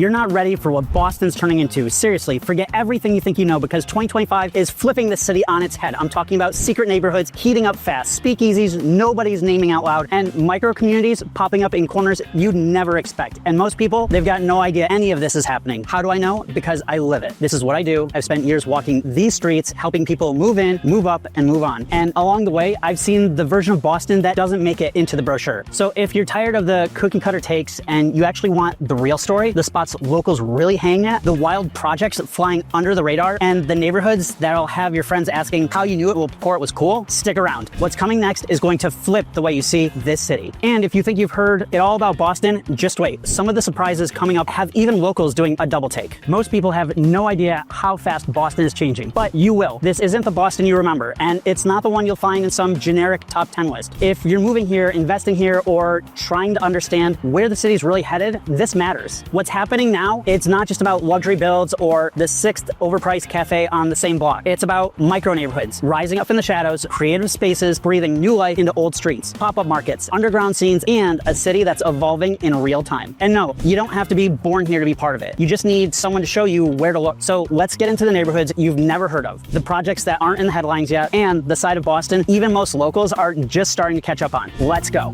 you're not ready for what Boston's turning into. Seriously, forget everything you think you know, because 2025 is flipping the city on its head. I'm talking about secret neighborhoods heating up fast, speakeasies nobody's naming out loud, and micro communities popping up in corners you'd never expect. And most people, they've got no idea any of this is happening. How do I know? Because I live it. This is what I do. I've spent years walking these streets, helping people move in, move up, and move on. And along the way, I've seen the version of Boston that doesn't make it into the brochure. So if you're tired of the cookie cutter takes and you actually want the real story, the spots locals really hang at, the wild projects flying under the radar, and the neighborhoods that'll have your friends asking how you knew it before it was cool, stick around. What's coming next is going to flip the way you see this city. And if you think you've heard it all about Boston, just wait. Some of the surprises coming up have even locals doing a double take. Most people have no idea how fast Boston is changing, but you will. This isn't the Boston you remember, and it's not the one you'll find in some generic top 10 list. If you're moving here, investing here, or trying to understand where the city's really headed, this matters. What's happening now, it's not just about luxury builds or the 6th overpriced cafe on the same block. It's about micro neighborhoods, rising up in the shadows, creative spaces, breathing new life into old streets, pop-up markets, underground scenes, and a city that's evolving in real time. And no, you don't have to be born here to be part of it. You just need someone to show you where to look. So let's get into the neighborhoods you've never heard of, the projects that aren't in the headlines yet, and the side of Boston even most locals are just starting to catch up on. Let's go.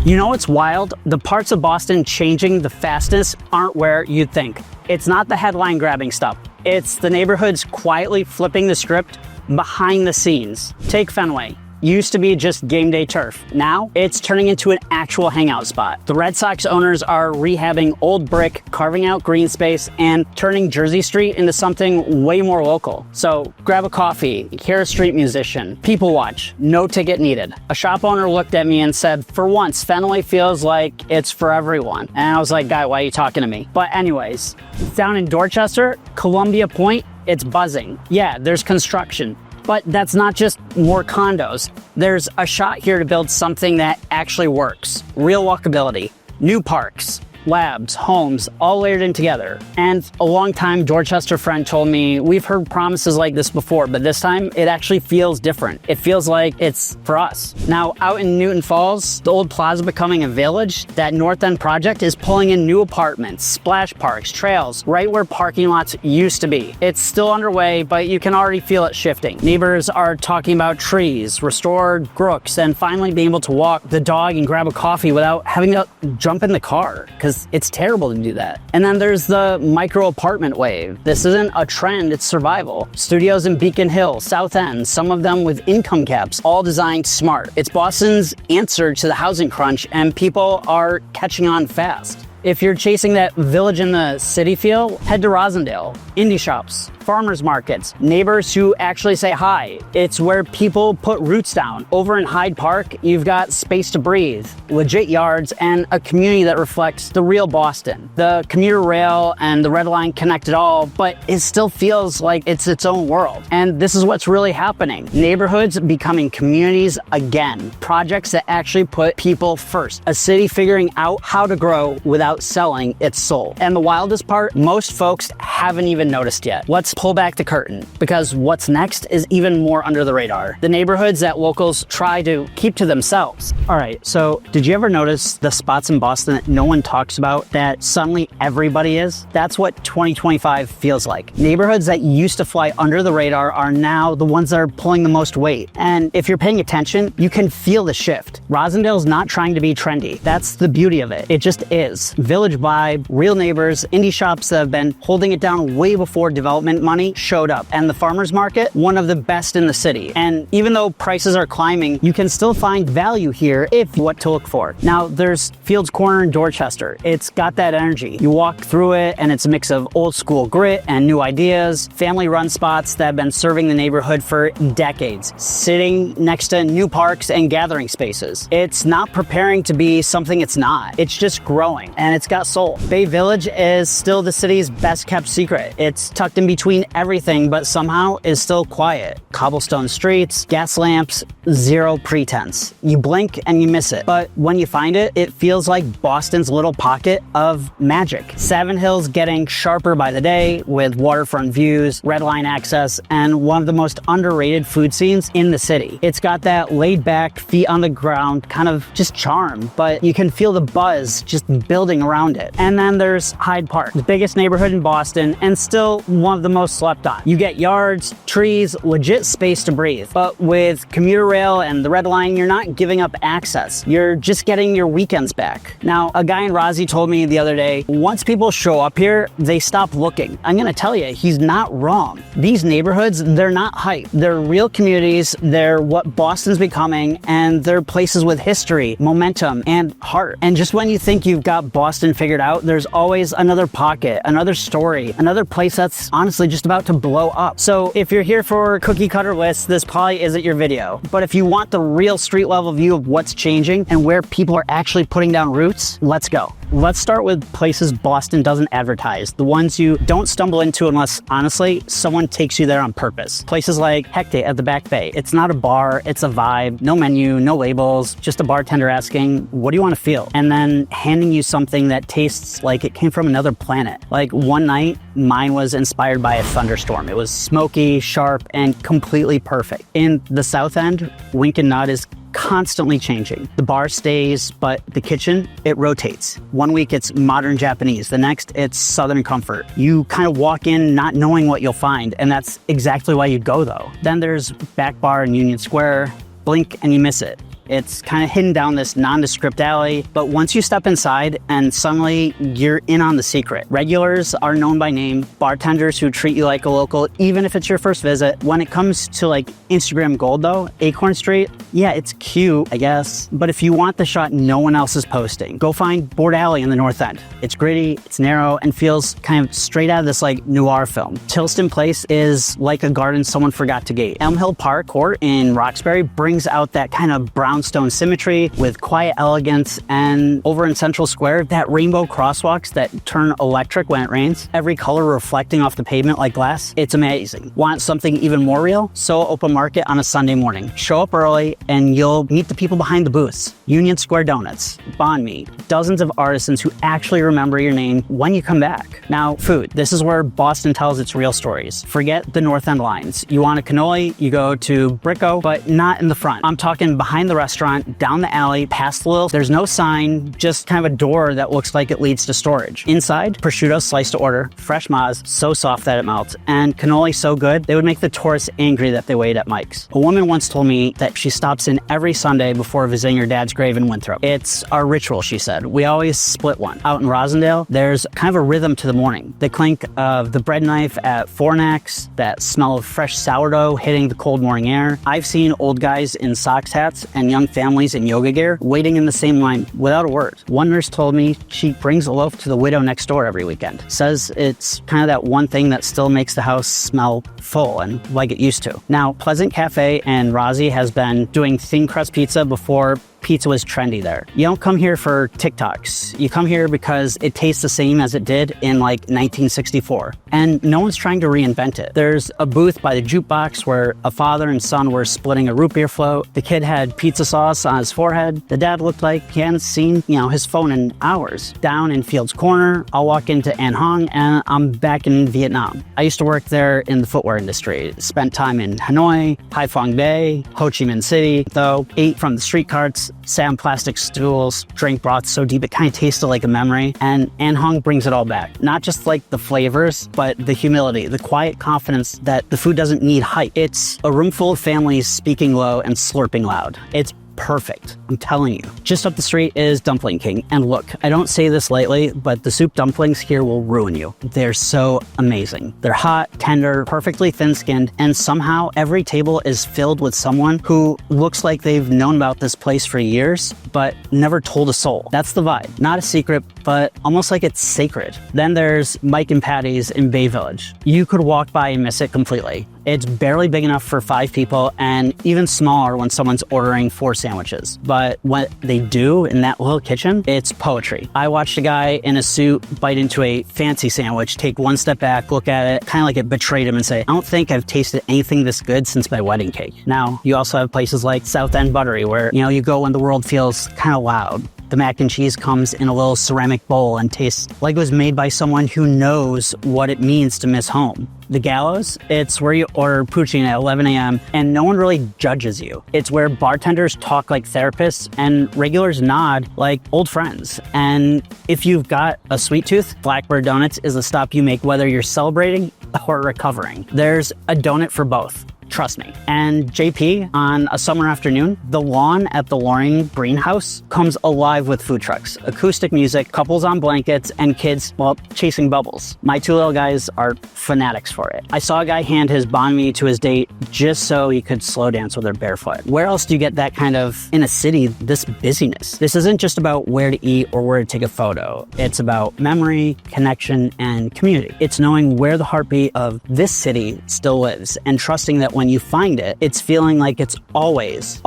You know what's wild? The parts of Boston changing the fastest aren't where you'd think. It's not the headline grabbing stuff. It's the neighborhoods quietly flipping the script behind the scenes. Take Fenway. Used to be just game day turf. Now it's turning into an actual hangout spot. The Red Sox owners are rehabbing old brick, carving out green space, and turning Jersey Street into something way more local. So grab a coffee, hear a street musician, people watch, no ticket needed. A shop owner looked at me and said, for once, Fenway feels like it's for everyone. And I was like, guy, why are you talking to me? But anyways, down in Dorchester, Columbia Point, it's buzzing. Yeah, there's construction. But that's not just more condos. There's a shot here to build something that actually works. Real walkability, new parks, labs, homes, all layered in together. And a longtime Dorchester friend told me, we've heard promises like this before, but this time it actually feels different. It feels like it's for us. Now, out in Newton Falls, the old plaza becoming a village, that North End project is pulling in new apartments, splash parks, trails, right where parking lots used to be. It's still underway, but you can already feel it shifting. Neighbors are talking about trees, restored brooks, and finally being able to walk the dog and grab a coffee without having to jump in the car, because it's terrible to do that. And then there's the micro apartment wave. This isn't a trend, it's survival. Studios in Beacon Hill, South End, some of them with income caps, all designed smart. It's Boston's answer to the housing crunch, and people are catching on fast. If you're chasing that village in the city feel, head to Rosendale. Indie shops, farmers markets, neighbors who actually say hi. It's where people put roots down. Over in Hyde Park, you've got space to breathe, legit yards, and a community that reflects the real Boston. The commuter rail and the Red Line connect it all, but it still feels like it's its own world. And this is what's really happening. Neighborhoods becoming communities again. Projects that actually put people first. A city figuring out how to grow without selling its soul. And the wildest part, most folks haven't even noticed yet. Let's pull back the curtain, because what's next is even more under the radar. The neighborhoods that locals try to keep to themselves. All right, so did you ever notice the spots in Boston that no one talks about that suddenly everybody is? That's what 2025 feels like. Neighborhoods that used to fly under the radar are now the ones that are pulling the most weight. And if you're paying attention, you can feel the shift. Rosendale's not trying to be trendy. That's the beauty of it. It just is. Village vibe, real neighbors, indie shops that have been holding it down way before development money showed up. And the farmers market, one of the best in the city. And even though prices are climbing, you can still find value here if what to look for. Now there's Fields Corner in Dorchester. It's got that energy. You walk through it and it's a mix of old school grit and new ideas, family run spots that have been serving the neighborhood for decades, sitting next to new parks and gathering spaces. It's not preparing to be something it's not. It's just growing and it's got soul. Bay Village is still the city's best kept secret. It's tucked in between between everything, but somehow is still quiet. Cobblestone streets, gas lamps, zero pretense. You blink and you miss it. But when you find it, it feels like Boston's little pocket of magic. Savin Hill's getting sharper by the day with waterfront views, red line access, and one of the most underrated food scenes in the city. It's got that laid back, feet on the ground kind of just charm, but you can feel the buzz just building around it. And then there's Hyde Park, the biggest neighborhood in Boston and still one of the most slept on. You get yards, trees, legit space to breathe. But with commuter rail and the red line, you're not giving up access. You're just getting your weekends back. Now, a guy in Rozzy told me the other day, once people show up here, they stop looking. I'm gonna tell you, he's not wrong. These neighborhoods, they're not hype. They're real communities. They're what Boston's becoming, and they're places with history, momentum, and heart. And just when you think you've got Boston figured out, there's always another pocket, another story, another place that's honestly just about to blow up. So if you're here for cookie cutter lists, this probably isn't your video. But if you want the real street level view of what's changing and where people are actually putting down roots, let's go. Let's start with places Boston doesn't advertise, the ones you don't stumble into unless, honestly, someone takes you there on purpose. Places like Hecate at the Back Bay. It's not a bar, it's a vibe, no menu, no labels, just a bartender asking, what do you want to feel? And then handing you something that tastes like it came from another planet. Like one night, mine was inspired by a thunderstorm. It was smoky, sharp, and completely perfect. In the South End, Wink and Nut is constantly changing. The bar stays, but the kitchen, it rotates. One week it's modern Japanese, the next it's Southern comfort. You kind of walk in not knowing what you'll find, and that's exactly why you'd go though. Then there's Back Bar in Union Square. Blink and you miss it. It's kind of hidden down this nondescript alley, but once you step inside and suddenly you're in on the secret. Regulars are known by name, bartenders who treat you like a local, even if it's your first visit. When it comes to like Instagram gold though, Acorn Street, yeah, it's cute, I guess. But if you want the shot no one else is posting, go find Board Alley in the North End. It's gritty, it's narrow, and feels kind of straight out of this like noir film. Tilston Place is like a garden someone forgot to gate. Elm Hill Park Court in Roxbury brings out that kind of brownstone symmetry with quiet elegance, and over in Central Square, that rainbow crosswalks that turn electric when it rains, every color reflecting off the pavement like glass. It's amazing. Want something even more real? So Open Market on a Sunday morning. Show up early and you'll meet the people behind the booths. Union Square Donuts, Banh Mi, dozens of artisans who actually remember your name when you come back. Now, food. This is where Boston tells its real stories. Forget the North End lines. You want a cannoli, you go to Bricko, but not in the front. I'm talking behind the restaurant, down the alley, past the little, there's no sign, just kind of a door that looks like it leads to storage. Inside, prosciutto sliced to order, fresh mozz, so soft that it melts, and cannoli so good, they would make the tourists angry that they wait at Mike's. A woman once told me that she stops in every Sunday before visiting her dad's grave in Winthrop. It's our ritual, she said. We always split one. Out in Rosendale, there's kind of a rhythm to the morning. The clink of the bread knife at Fornax, that smell of fresh sourdough hitting the cold morning air. I've seen old guys in socks hats and young families in yoga gear waiting in the same line without a word. One nurse told me she brings a loaf to the widow next door every weekend. Says it's kind of that one thing that still makes the house smell full and like it used to. Now, Pleasant Cafe and Rozzy has been doing thin crust pizza before pizza was trendy there. You don't come here for TikToks. You come here because it tastes the same as it did in like 1964. And no one's trying to reinvent it. There's a booth by the jukebox where a father and son were splitting a root beer float. The kid had pizza sauce on his forehead. The dad looked like he hadn't seen, his phone in hours. Down in Fields Corner, I'll walk into An Hong and I'm back in Vietnam. I used to work there in the footwear industry. Spent time in Hanoi, Haiphong Bay, Ho Chi Minh City, though. Ate from the street carts, sat on plastic stools, drank broth so deep it kind of tasted like a memory. And An Hong brings it all back. Not just like the flavors, but the humility, the quiet confidence that the food doesn't need hype. It's a room full of families speaking low and slurping loud. It's perfect, I'm telling you. Just up the street is Dumpling King. And look, I don't say this lightly, but the soup dumplings here will ruin you. They're so amazing. They're hot, tender, perfectly thin-skinned, and somehow every table is filled with someone who looks like they've known about this place for years, but never told a soul. That's the vibe. Not a secret, but almost like it's sacred. Then there's Mike and Patty's in Bay Village. You could walk by and miss it completely. It's barely big enough for 5 people and even smaller when someone's ordering 4 sandwiches. But what they do in that little kitchen, it's poetry. I watched a guy in a suit bite into a fancy sandwich, take one step back, look at it, kind of like it betrayed him and say, I don't think I've tasted anything this good since my wedding cake. Now, you also have places like South End Buttery where, you go when the world feels kind of loud. The mac and cheese comes in a little ceramic bowl and tastes like it was made by someone who knows what it means to miss home. The Gallows, it's where you order poutine at 11 a.m. and no one really judges you. It's where bartenders talk like therapists and regulars nod like old friends. And if you've got a sweet tooth, Blackbird Donuts is a stop you make whether you're celebrating or recovering. There's a donut for both. Trust me. And JP, on a summer afternoon, the lawn at the Loring greenhouse comes alive with food trucks, acoustic music, couples on blankets, and kids, chasing bubbles. My 2 little guys are fanatics for it. I saw a guy hand his banh mi to his date just so he could slow dance with her barefoot. Where else do you get that kind of, in a city, this busyness? This isn't just about where to eat or where to take a photo. It's about memory, connection, and community. It's knowing where the heartbeat of this city still lives and trusting that when you find it, it's feeling like it's always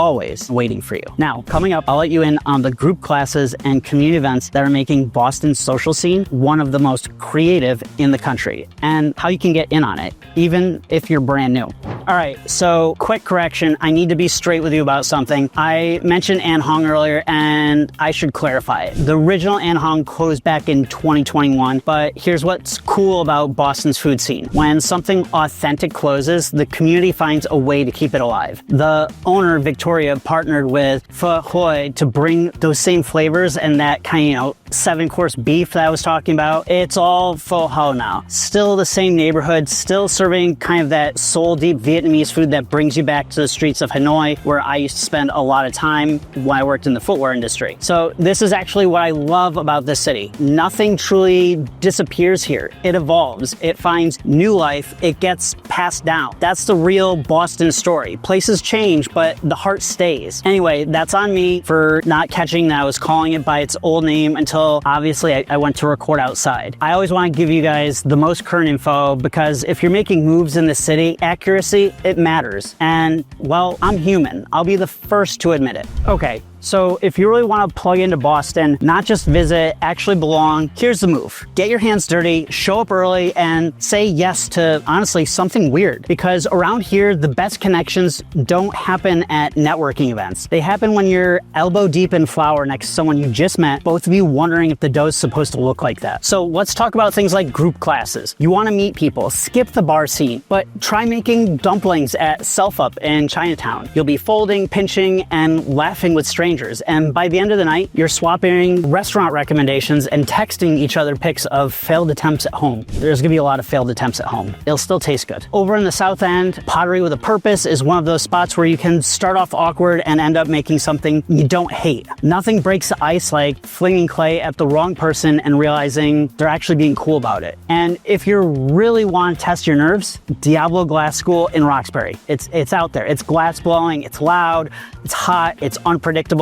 waiting for you. Now, coming up, I'll let you in on the group classes and community events that are making Boston's social scene one of the most creative in the country, and how you can get in on it, even if you're brand new. All right, so quick correction. I need to be straight with you about something. I mentioned An Hong earlier, and I should clarify it. The original An Hong closed back in 2021, but here's what's cool about Boston's food scene. When something authentic closes, the community finds a way to keep it alive. The owner, Victoria, partnered with Pho Hoi to bring those same flavors and that kind of, 7-course beef that I was talking about. It's all Pho Ho now. Still the same neighborhood, still serving kind of that soul deep Vietnamese food that brings you back to the streets of Hanoi, where I used to spend a lot of time when I worked in the footwear industry. So this is actually what I love about this city. Nothing truly disappears here. It evolves. It finds new life. It gets passed down. That's the real Boston story. Places change, but the heart stays. Anyway, that's on me for not catching that I was calling it by its old name until obviously I went to record outside. I always want to give you guys the most current info because if you're making moves in the city, accuracy, it matters. And well, I'm human. I'll be the first to admit it. Okay. So if you really want to plug into Boston, not just visit, actually belong, here's the move. Get your hands dirty, show up early, and say yes to, honestly, something weird. Because around here, the best connections don't happen at networking events. They happen when you're elbow deep in flour next to someone you just met, both of you wondering if the dough's supposed to look like that. So let's talk about things like group classes. You want to meet people, skip the bar scene, but try making dumplings at Self Up in Chinatown. You'll be folding, pinching, and laughing with strangers. And by the end of the night, you're swapping restaurant recommendations and texting each other pics of failed attempts at home. There's gonna be a lot of failed attempts at home. It'll still taste good. Over in the South End, Pottery with a Purpose is one of those spots where you can start off awkward and end up making something you don't hate. Nothing breaks the ice like flinging clay at the wrong person and realizing they're actually being cool about it. And if you really want to test your nerves, Diablo Glass School in Roxbury. It's out there. It's glass blowing, it's loud, it's hot, it's unpredictable,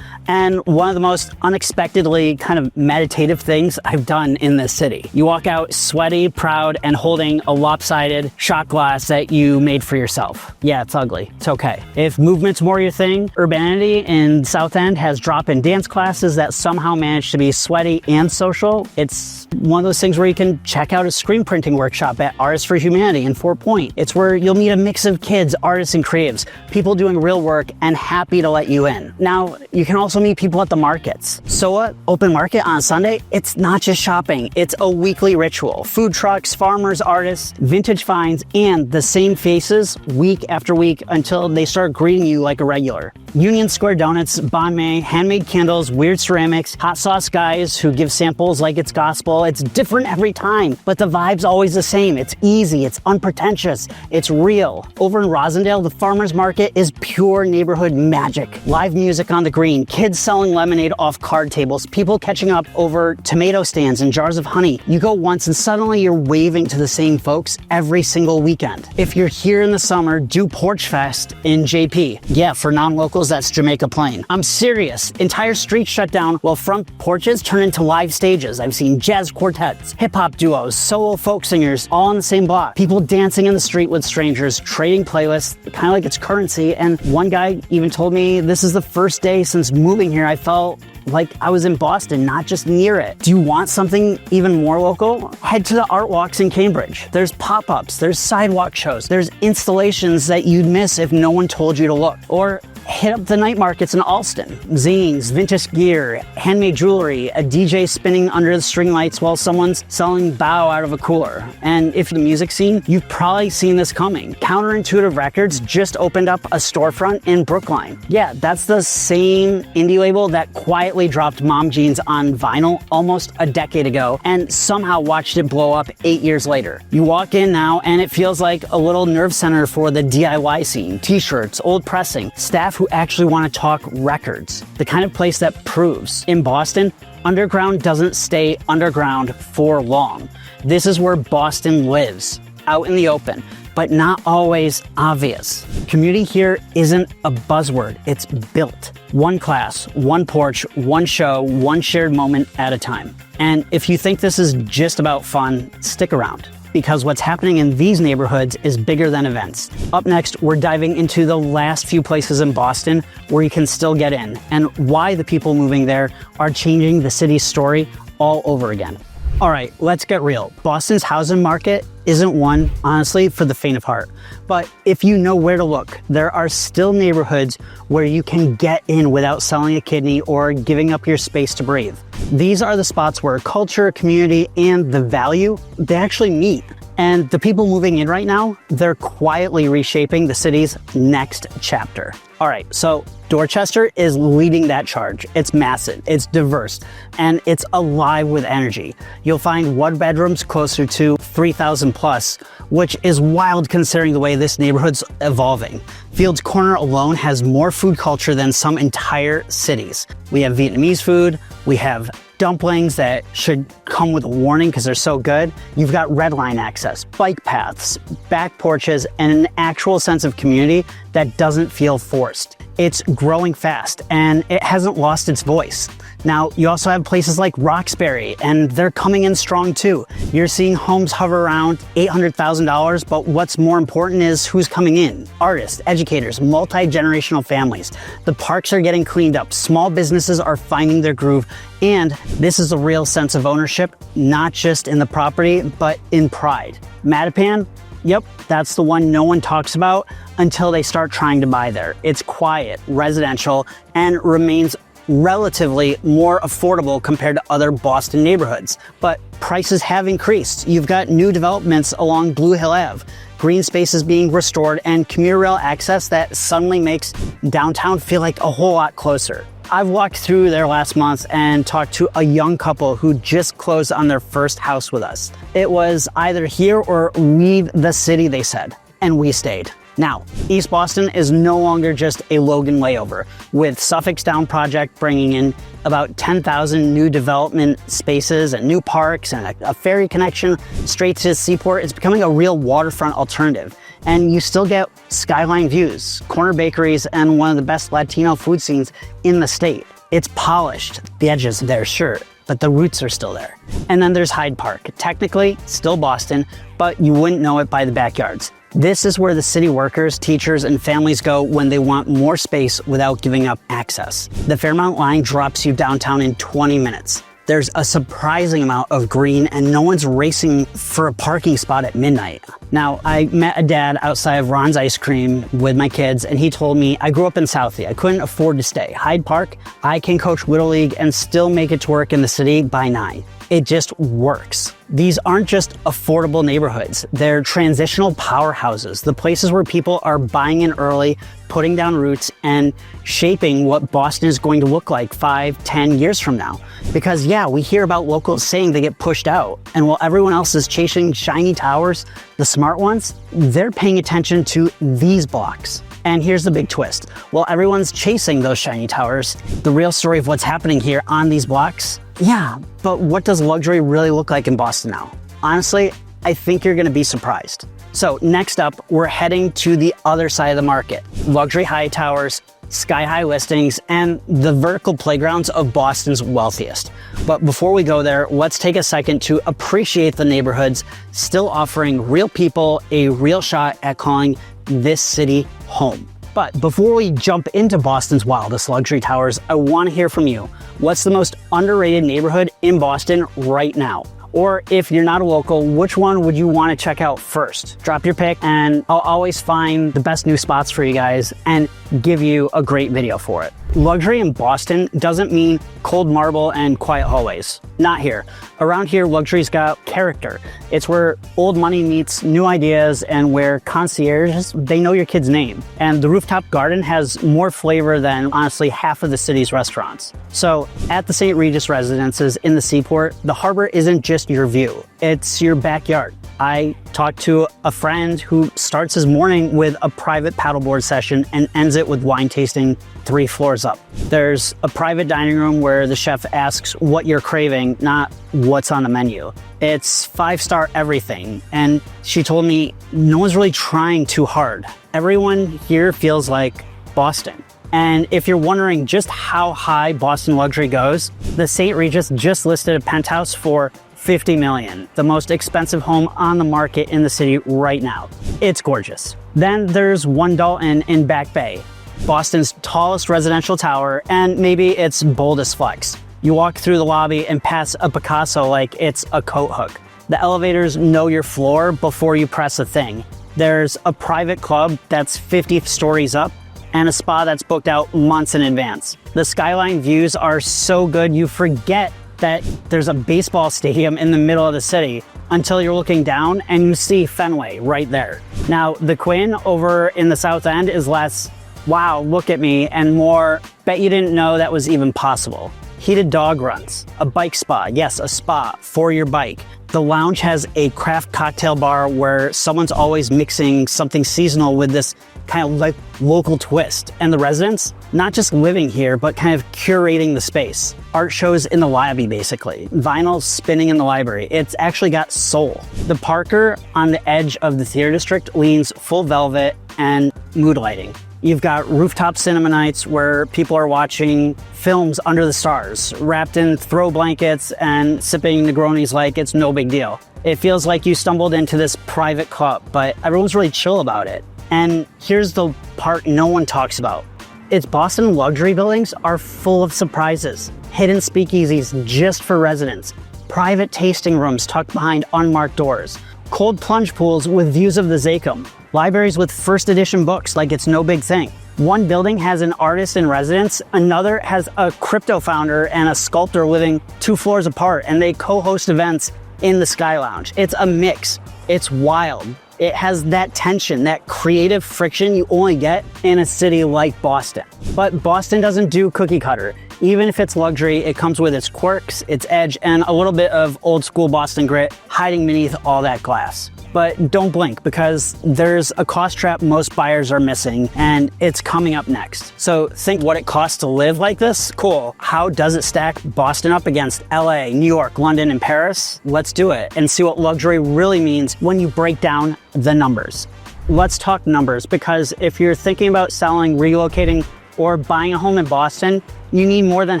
and one of the most unexpectedly kind of meditative things I've done in this city. You walk out sweaty, proud, and holding a lopsided shot glass that you made for yourself. Yeah, it's ugly. It's okay. If movement's more your thing, Urbanity in South End has drop-in dance classes that somehow manage to be sweaty and social. It's one of those things where you can check out a screen printing workshop at Artists for Humanity in Fort Point. It's where you'll meet a mix of kids, artists, and creatives, people doing real work and happy to let you in. Now, you can also meet people at the markets. SOA Open Market on Sunday, it's not just shopping, it's a weekly ritual. Food trucks, farmers, artists, vintage finds, and the same faces week after week until they start greeting you like a regular. Union Square Donuts, banh mi, handmade candles, weird ceramics, hot sauce guys who give samples like it's gospel. It's different every time, but the vibe's always the same. It's easy, it's unpretentious, it's real. Over in Rosendale, the farmers market is pure neighborhood magic. Live music on the green, kids selling lemonade off card tables, people catching up over tomato stands and jars of honey. You go once and suddenly you're waving to the same folks every single weekend. If you're here in the summer, do Porch Fest in JP. Yeah, for non-locals, that's Jamaica Plain. I'm serious. Entire streets shut down while front porches turn into live stages. I've seen jazz quartets, hip-hop duos, solo folk singers, all on the same block. People dancing in the street with strangers, trading playlists, kind of like it's currency. And one guy even told me, this is the first day since moving here I felt like I was in Boston, not just near it. Do you want something even more local? Head to the art walks in Cambridge. There's pop-ups, there's sidewalk shows, there's installations that you'd miss if no one told you to look. Or hit up the night markets in Alston. Zines, vintage gear, handmade jewelry, a DJ spinning under the string lights while someone's selling bao out of a cooler. And if the music scene, you've probably seen this coming. Counterintuitive Records just opened up a storefront in Brookline. Yeah, that's the same indie label that quietly dropped Mom Jeans on vinyl almost a decade ago and somehow watched it blow up 8 years later. You walk in now and it feels like a little nerve center for the DIY scene. T-shirts, old pressing, staff who actually want to talk records. The kind of place that proves. In Boston, underground doesn't stay underground for long. This is where Boston lives, out in the open, but not always obvious. Community here isn't a buzzword, it's built. One class, one porch, one show, one shared moment at a time. And if you think this is just about fun, stick around, because what's happening in these neighborhoods is bigger than events. Up next, we're diving into the last few places in Boston where you can still get in, and why the people moving there are changing the city's story all over again. All right, let's get real. Boston's housing market isn't one, honestly, for the faint of heart. But if you know where to look, there are still neighborhoods where you can get in without selling a kidney or giving up your space to breathe. These are the spots where culture, community, and the value, they actually meet. And the people moving in right now, they're quietly reshaping the city's next chapter. All right, so Dorchester is leading that charge. It's massive, it's diverse, and it's alive with energy. You'll find one bedrooms closer to 3,000 plus, which is wild considering the way this neighborhood's evolving. Fields Corner alone has more food culture than some entire cities. We have Vietnamese food, we have dumplings that should come with a warning because they're so good. You've got red line access, bike paths, back porches, and an actual sense of community that doesn't feel forced. It's growing fast and it hasn't lost its voice. Now, you also have places like Roxbury, and they're coming in strong too. You're seeing homes hover around $800,000, but what's more important is who's coming in. Artists, educators, multi-generational families. The parks are getting cleaned up, small businesses are finding their groove, and this is a real sense of ownership, not just in the property, but in pride. Mattapan? Yep, that's the one no one talks about until they start trying to buy there. It's quiet, residential, and remains relatively more affordable compared to other Boston neighborhoods. But prices have increased. You've got new developments along Blue Hill Ave, green spaces being restored, and commuter rail access that suddenly makes downtown feel like a whole lot closer. I've walked through there last month and talked to a young couple who just closed on their first house with us. It was either here or leave the city, they said, and we stayed. Now, East Boston is no longer just a Logan layover, with Suffolk Downs project bringing in about 10,000 new development spaces and new parks and a ferry connection straight to the seaport. It's becoming a real waterfront alternative. And you still get skyline views, corner bakeries, and one of the best Latino food scenes in the state. It's polished, the edges there, sure, but the roots are still there. And then there's Hyde Park, technically still Boston, but you wouldn't know it by the backyards. This is where the city workers, teachers, and families go when they want more space without giving up access. The Fairmount line drops you downtown in 20 minutes. There's a surprising amount of green and no one's racing for a parking spot at midnight. Now, I met a dad outside of Ron's Ice Cream with my kids, and he told me, I grew up in Southie. I couldn't afford to stay. Hyde Park, I can coach Little League and still make it to work in the city by 9. It just works. These aren't just affordable neighborhoods. They're transitional powerhouses, the places where people are buying in early, putting down roots, and shaping what Boston is going to look like 5-10 years from now. Because yeah, we hear about locals saying they get pushed out, and while everyone else is chasing shiny towers, the smart ones, they're paying attention to these blocks. And here's the big twist. While everyone's chasing those shiny towers, the real story of what's happening here on these blocks, yeah, but what does luxury really look like in Boston now? Honestly, I think you're gonna be surprised. So next up, we're heading to the other side of the market. Luxury high towers, sky-high listings, and the vertical playgrounds of Boston's wealthiest. But before we go there, let's take a second to appreciate the neighborhoods still offering real people a real shot at calling this city home. But before we jump into Boston's wildest luxury towers, I want to hear from you. What's the most underrated neighborhood in Boston right now? Or if you're not a local, which one would you want to check out first? Drop your pick and I'll always find the best new spots for you guys and give you a great video for it. Luxury in Boston doesn't mean cold marble and quiet hallways. Not here. Around here, luxury's got character. It's where old money meets new ideas and where concierges, they know your kid's name. And the rooftop garden has more flavor than honestly half of the city's restaurants. So at the St. Regis residences in the Seaport, the harbor isn't just your view, it's your backyard. I talked to a friend who starts his morning with a private paddleboard session and ends it with wine tasting 3 floors up. There's a private dining room where the chef asks what you're craving, not what's on the menu. It's 5-star everything. And she told me no one's really trying too hard. Everyone here feels like Boston. And if you're wondering just how high Boston luxury goes, the St. Regis just listed a penthouse for $50 million, the most expensive home on the market in the city right now. It's gorgeous. Then there's One Dalton in Back Bay, Boston's tallest residential tower, and maybe its boldest flex. You walk through the lobby and pass a Picasso like it's a coat hook. The elevators know your floor before you press a thing. There's a private club that's 50 stories up, and a spa that's booked out months in advance. The skyline views are so good you forget that there's a baseball stadium in the middle of the city until you're looking down and you see Fenway right there. Now, the Quinn over in the South End is less, wow, look at me, and more, bet you didn't know that was even possible. Heated dog runs, a bike spa, yes, a spa for your bike. The lounge has a craft cocktail bar where someone's always mixing something seasonal with this kind of like local twist. And the residents, not just living here, but kind of curating the space. Art shows in the lobby, basically. Vinyl spinning in the library. It's actually got soul. The Parker on the edge of the theater district leans full velvet and mood lighting. You've got rooftop cinema nights where people are watching films under the stars, wrapped in throw blankets and sipping Negronis like it's no big deal. It feels like you stumbled into this private club, but everyone's really chill about it. And here's the part no one talks about. Its Boston luxury buildings are full of surprises. Hidden speakeasies just for residents. Private tasting rooms tucked behind unmarked doors. Cold plunge pools with views of the Zachem. Libraries with first edition books like it's no big thing. One building has an artist in residence, another has a crypto founder and a sculptor living 2 floors apart, and they co-host events in the Sky Lounge. It's a mix. It's wild. It has that tension, that creative friction you only get in a city like Boston. But Boston doesn't do cookie cutter. Even if it's luxury, it comes with its quirks, its edge, and a little bit of old school Boston grit hiding beneath all that glass. But don't blink, because there's a cost trap most buyers are missing, and it's coming up next. So think what it costs to live like this? Cool. How does it stack Boston up against LA, New York, London, and Paris? Let's do it and see what luxury really means when you break down the numbers. Let's talk numbers, because if you're thinking about selling, relocating, or buying a home in Boston, you need more than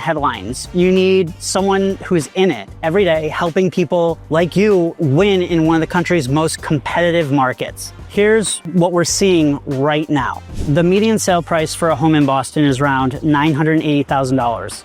headlines. You need someone who's in it every day, helping people like you win in one of the country's most competitive markets. Here's what we're seeing right now. The median sale price for a home in Boston is around $980,000.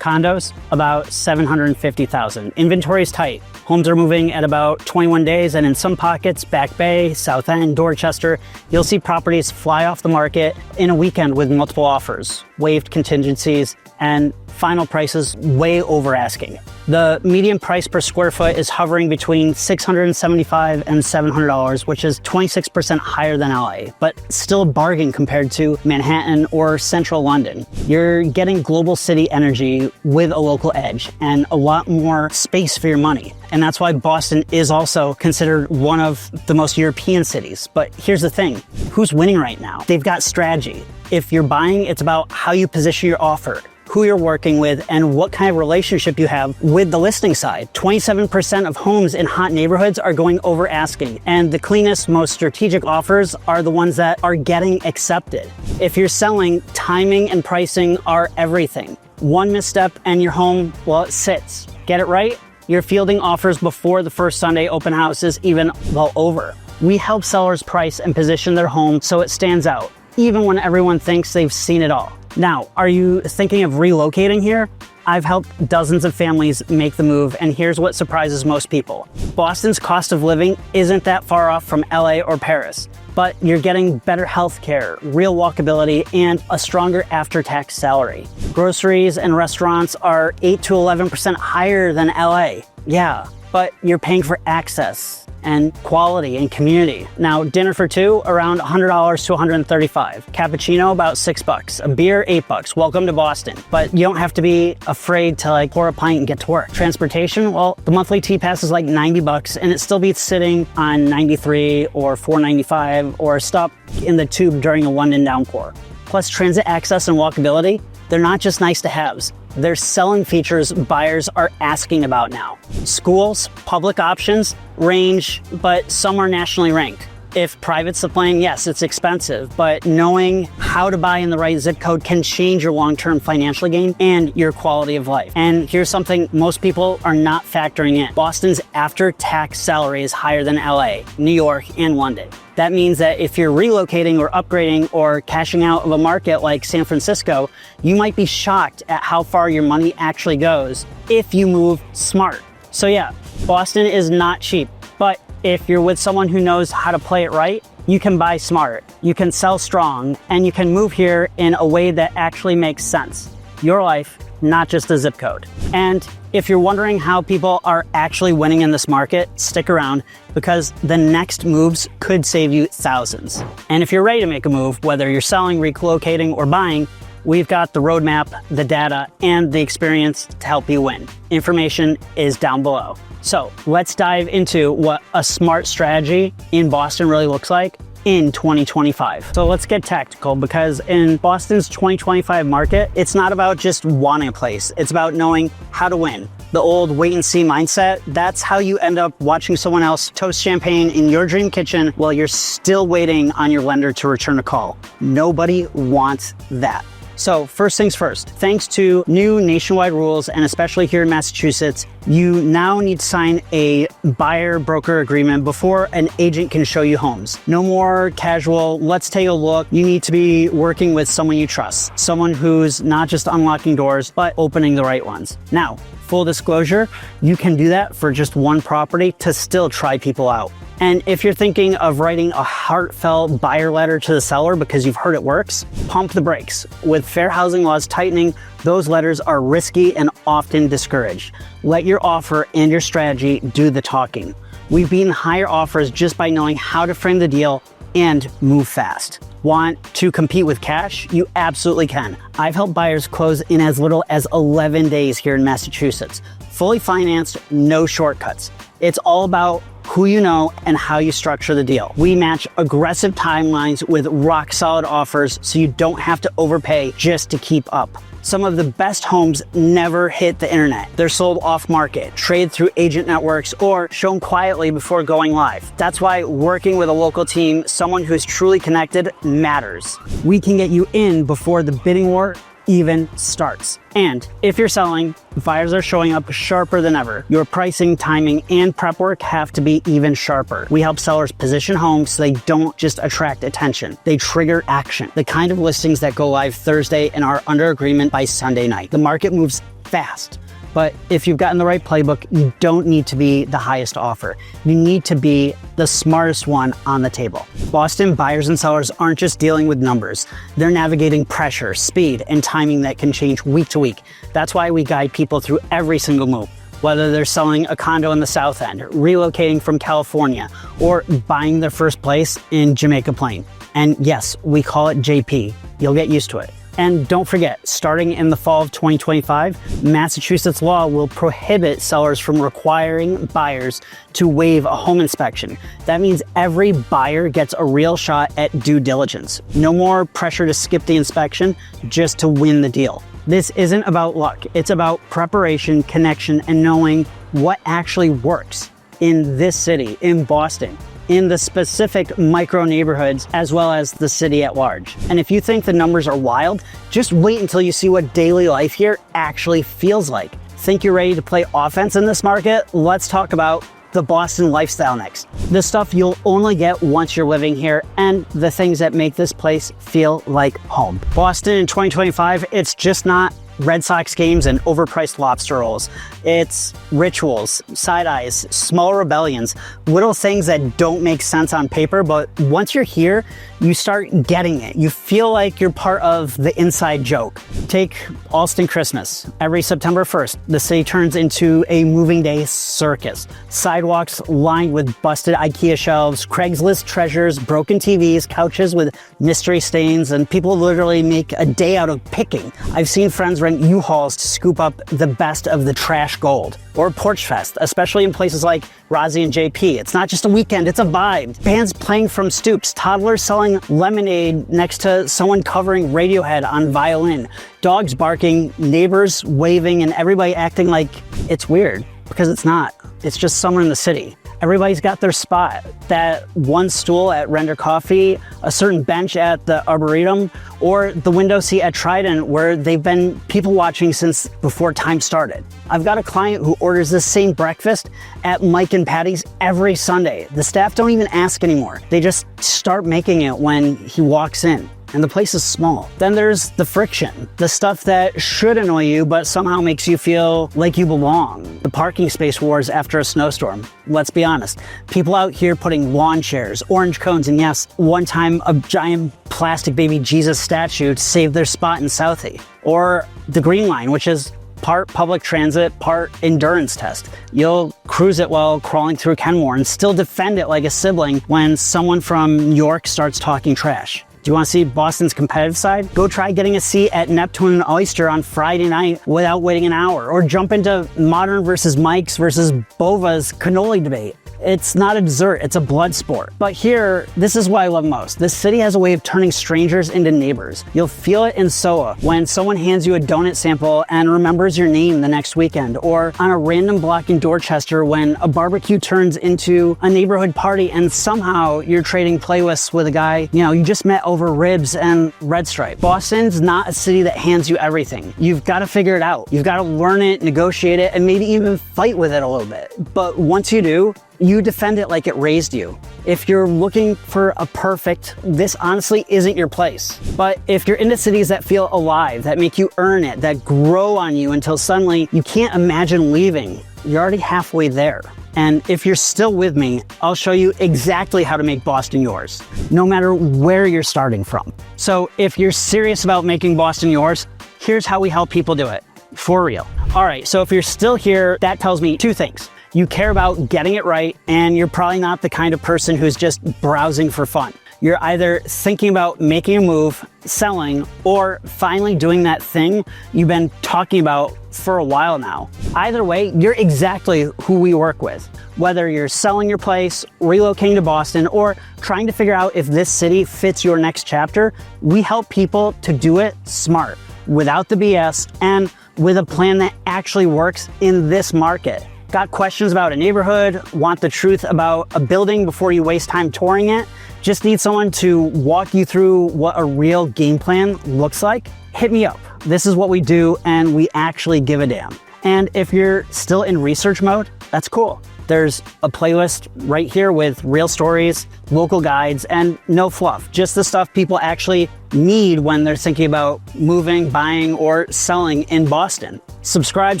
Condos, about $750,000. Inventory is tight. Homes are moving at about 21 days, and in some pockets, Back Bay, South End, Dorchester, you'll see properties fly off the market in a weekend with multiple offers, waived contingencies, and final prices way over asking. The median price per square foot is hovering between $675 and $700, which is 26% higher than LA, but still a bargain compared to Manhattan or central London. You're getting global city energy with a local edge and a lot more space for your money. And that's why Boston is also considered one of the most European cities. But here's the thing, who's winning right now? They've got strategy. If you're buying, it's about how you position your offer, who you're working with, and what kind of relationship you have with the listing side. 27% of homes in hot neighborhoods are going over asking, and the cleanest, most strategic offers are the ones that are getting accepted. If you're selling, timing and pricing are everything. One misstep and your home, well, it sits. Get it right? You're fielding offers before the first Sunday open house is even well over. We help sellers price and position their home so it stands out, even when everyone thinks they've seen it all. Now, are you thinking of relocating here? I've helped dozens of families make the move, and here's what surprises most people. Boston's cost of living isn't that far off from LA or Paris, but you're getting better healthcare, real walkability, and a stronger after-tax salary. Groceries and restaurants are 8 to 11% higher than LA. Yeah, but you're paying for access and quality and community. Now, dinner for two, around $100 to $135. Cappuccino, about $6. A beer, $8. Welcome to Boston. But you don't have to be afraid to pour a pint and get to work. Transportation, well, the monthly T-Pass is like $90 and it still beats sitting on 93 or 495 or stuck in the tube during a London downpour. Plus transit access and walkability, they're not just nice to haves. They're selling features buyers are asking about now. Schools, public options range, but some are nationally ranked. If private's the plan, yes, it's expensive, but knowing how to buy in the right zip code can change your long-term financial gain and your quality of life. And here's something most people are not factoring in. Boston's after-tax salary is higher than LA, New York, and London. That means that if you're relocating or upgrading or cashing out of a market like San Francisco, you might be shocked at how far your money actually goes if you move smart. So yeah, Boston is not cheap, but if you're with someone who knows how to play it right, you can buy smart, you can sell strong, and you can move here in a way that actually makes sense. Your life, not just a zip code. And if you're wondering how people are actually winning in this market, stick around because the next moves could save you thousands. And if you're ready to make a move, whether you're selling, relocating, or buying, we've got the roadmap, the data, and the experience to help you win. Information is down below. So let's dive into what a smart strategy in Boston really looks like in 2025. So let's get tactical because in Boston's 2025 market, it's not about just wanting a place. It's about knowing how to win. The old wait and see mindset, that's how you end up watching someone else toast champagne in your dream kitchen while you're still waiting on your lender to return a call. Nobody wants that. So first things first, thanks to new nationwide rules, and especially here in Massachusetts, you now need to sign a buyer-broker agreement before an agent can show you homes. No more casual, let's take a look. You need to be working with someone you trust, someone who's not just unlocking doors, but opening the right ones. Now, full disclosure, you can do that for just one property to still try people out. And if you're thinking of writing a heartfelt buyer letter to the seller because you've heard it works, pump the brakes. With fair housing laws tightening, those letters are risky and often discouraged. Let your offer and your strategy do the talking. We've beaten higher offers just by knowing how to frame the deal and move fast. Want to compete with cash? You absolutely can. I've helped buyers close in as little as 11 days here in Massachusetts. Fully financed, no shortcuts. It's all about who you know and how you structure the deal. We match aggressive timelines with rock solid offers so you don't have to overpay just to keep up. Some of the best homes never hit the internet. They're sold off market, traded through agent networks, or shown quietly before going live. That's why working with a local team, someone who's truly connected, matters. We can get you in before the bidding war even starts. And if you're selling, buyers are showing up sharper than ever. Your pricing, timing, and prep work have to be even sharper. We help sellers position homes so they don't just attract attention. They trigger action. The kind of listings that go live Thursday and are under agreement by Sunday night. The market moves fast. But if you've gotten the right playbook, you don't need to be the highest offer. You need to be the smartest one on the table. Boston buyers and sellers aren't just dealing with numbers. They're navigating pressure, speed, and timing that can change week to week. That's why we guide people through every single move. Whether they're selling a condo in the South End, relocating from California, or buying their first place in Jamaica Plain. And yes, we call it JP. You'll get used to it. And don't forget, starting in the fall of 2025, Massachusetts law will prohibit sellers from requiring buyers to waive a home inspection. That means every buyer gets a real shot at due diligence. No more pressure to skip the inspection just to win the deal. This isn't about luck. It's about preparation, connection, and knowing what actually works in this city, in Boston, in the specific micro neighborhoods, as well as the city at large. And if you think the numbers are wild, just wait until you see what daily life here actually feels like. Think you're ready to play offense in this market? Let's talk about the Boston lifestyle next. The stuff you'll only get once you're living here, and the things that make this place feel like home. Boston in 2025, it's just not Red Sox games and overpriced lobster rolls. It's rituals, side eyes, small rebellions, little things that don't make sense on paper, but once you're here, you start getting it. You feel like you're part of the inside joke. Take Alston Christmas. Every September 1st, the city turns into a moving day circus. Sidewalks lined with busted IKEA shelves, Craigslist treasures, broken TVs, couches with mystery stains, and people literally make a day out of picking. I've seen friends rent U-Hauls to scoop up the best of the trash gold. Or Porch Fest, especially in places like Rozzy and JP. It's not just a weekend, it's a vibe. Bands playing from stoops, toddlers selling lemonade next to someone covering Radiohead on violin, dogs barking, neighbors waving, and everybody acting like it's weird, because it's not. It's just summer in the city. Everybody's got their spot. That one stool at Render Coffee, a certain bench at the Arboretum, or the window seat at Trident where they've been people watching since before time started. I've got a client who orders the same breakfast at Mike and Patty's every Sunday. The staff don't even ask anymore. They just start making it when he walks in. And the place is small. Then there's the friction, the stuff that should annoy you but somehow makes you feel like you belong. The parking space wars after a snowstorm. Let's be honest, people out here putting lawn chairs, orange cones, and yes, one time a giant plastic baby Jesus statue saved their spot in Southie. Or the Green Line, which is part public transit, part endurance test. You'll cruise it while crawling through Kenmore and still defend it like a sibling when someone from New York starts talking trash. Do you want to see Boston's competitive side? Go try getting a seat at Neptune and Oyster on Friday night without waiting an hour, or jump into Modern versus Mike's versus Bova's cannoli debate. It's not a dessert, it's a blood sport. But here, this is what I love most. This city has a way of turning strangers into neighbors. You'll feel it in SOA when someone hands you a donut sample and remembers your name the next weekend, or on a random block in Dorchester when a barbecue turns into a neighborhood party and somehow you're trading playlists with a guy you just met over ribs and Red Stripe. Boston's not a city that hands you everything. You've got to figure it out. You've got to learn it, negotiate it, and maybe even fight with it a little bit. But once you do, you defend it like it raised you. If you're looking for a perfect, this honestly isn't your place. But if you're into cities that feel alive, that make you earn it, that grow on you until suddenly you can't imagine leaving, you're already halfway there. And if you're still with me, I'll show you exactly how to make Boston yours, no matter where you're starting from. So if you're serious about making Boston yours, here's how we help people do it, for real. All right, so if you're still here, that tells me two things. You care about getting it right, and you're probably not the kind of person who's just browsing for fun. You're either thinking about making a move, selling, or finally doing that thing you've been talking about for a while now. Either way, you're exactly who we work with. Whether you're selling your place, relocating to Boston, or trying to figure out if this city fits your next chapter, we help people to do it smart, without the BS, and with a plan that actually works in this market. Got questions about a neighborhood? Want the truth about a building before you waste time touring it? Just need someone to walk you through what a real game plan looks like? Hit me up. This is what we do, and we actually give a damn. And if you're still in research mode, that's cool. There's a playlist right here with real stories, local guides, and no fluff. Just the stuff people actually need when they're thinking about moving, buying, or selling in Boston. Subscribe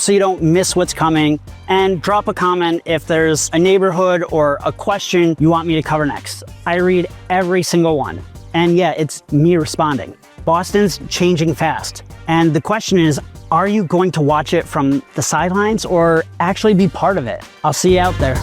so you don't miss what's coming, and drop a comment if there's a neighborhood or a question you want me to cover next. I read every single one. And yeah, it's me responding. Boston's changing fast. And the question is, are you going to watch it from the sidelines or actually be part of it? I'll see you out there.